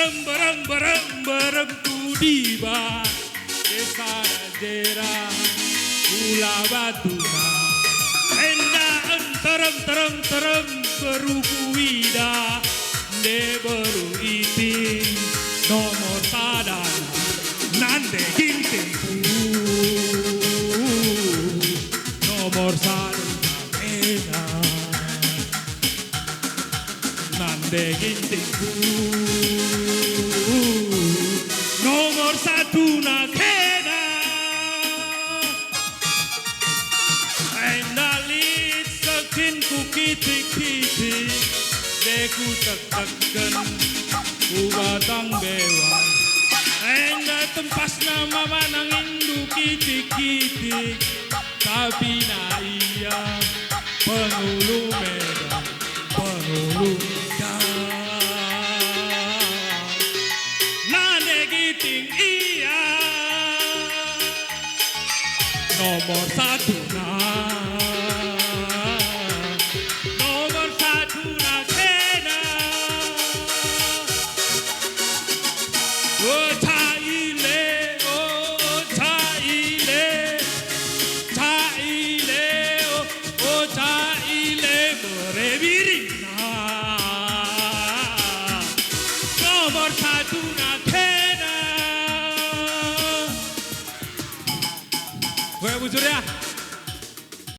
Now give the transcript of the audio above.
bareng ku tiba desa daerah Pulau Batuna. Enda terem berukuida de beru iti nomor sadana nande ginting nomor sadana ena nande ginting nomor satu na kena endalit sekin ku kiti deku tek-teken ku batang bewan enda tempas nama manang indu kiti tapi na iya penghulu medan penghulu nomor satu na kena oh Chaile oh Chaile merevirina nomor satu na kena gue bujur ya.